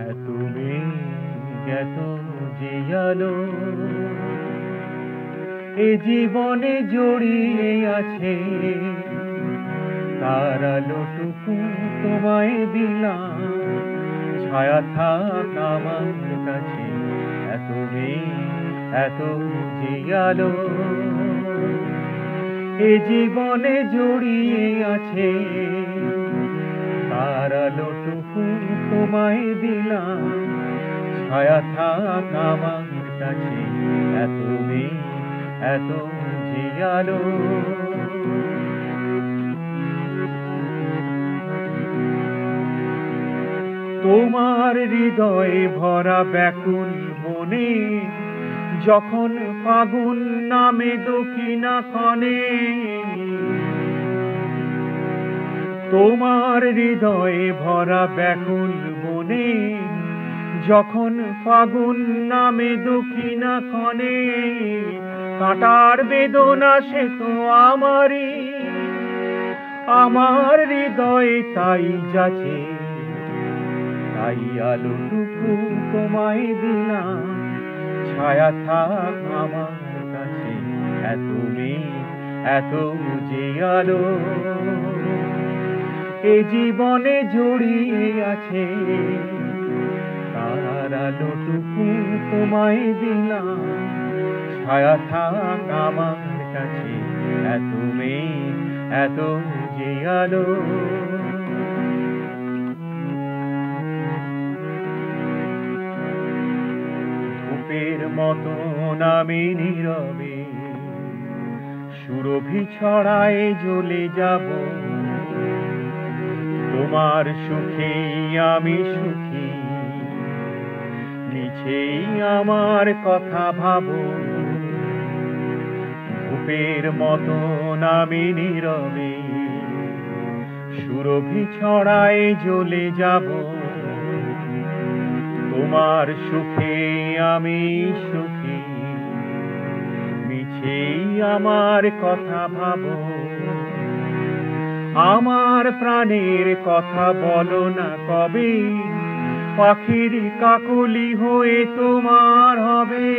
এত মেঘ এত যে আলো এ জীবনে জড়িয়ে আছে, তার আলোটুকু তোমায় দিলাম, ছায়া থাক আমার কাছে। এত মেঘ এত যে আলো এ জীবনে জড়িয়ে আছে, তার আলোটুকু তোমায় দিলাম, ছায়া থাক আমার কাছে। এত মেঘ এত যে আলো। তোমার হৃদয়ে ভরা ব্যাকুল মনে যখন ফাগুন নামে দক্ষিণা ক্ষণে, তোমার হৃদয়ে ভরা ব্যাকুল মনে যখন ফাগুন নামে দক্ষিণা ক্ষণে, কাঁটার বেদনা সে তো আমারই, আমার হৃদয়ে তাই যাচ্ছে, তাই আলোটুকু তোমায় দিলাম, ছায়া থাক আমার কাছে। এত মেঘ এত যে আলো এ জীবনে জড়িয়ে আছে, তার আলোটুকু তোমায় দিলাম, ছায়া থাক আমার কাছে। এত মেঘ এত যে আলো। ধূপের মতন আমি নীরবে সুরভি ছড়ায় জ্বলে যাব, তোমার সুখে আমি সুখী, মিছেই আমার কথা ভাবো। ধূপের মতন আমি নীরবে সুরভি ছড়ায় জ্বলে যাব, তোমার সুখে আমি সুখী, মিছেই আমার কথা ভাবো। আমার প্রাণের কথা বলো না কবে, পাখির কাকলি হয়ে তোমার হবে।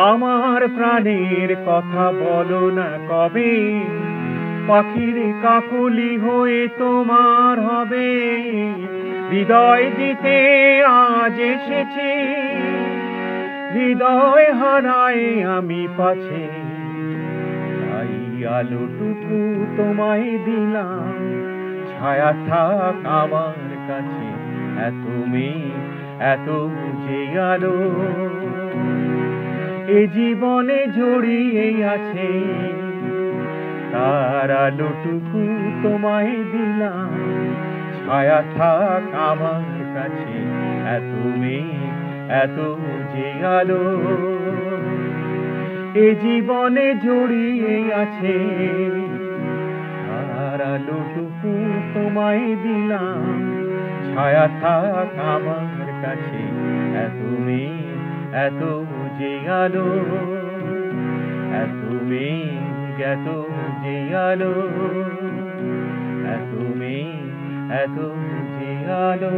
আমার প্রাণের কথা বলো না কবে, পাখির কাকলি হয়ে তোমার হবে। হৃদয় দিতে আজ এসেছি, হৃদয় হারায় আমি পাছে, তাই আলোটুকু তোমায় দিলাম, ছায়া থাক আমার কাছে। এত মেঘ এত যে আলো এ জীবনে জড়িয়ে আছে, তার আলোটুকু তোমায় দিলাম, ছায়া থাক আমার কাছে। এত মেঘ এত যে আলো এ জীবনে জড়িয়ে আছে, তার আলোটুকু তোমায় দিলাম, ছায়া থাক আমার কাছে। এত মেঘ এত যে আলো, এত মেঘ এত যে আলো, এত মেঘ এত যে আলো।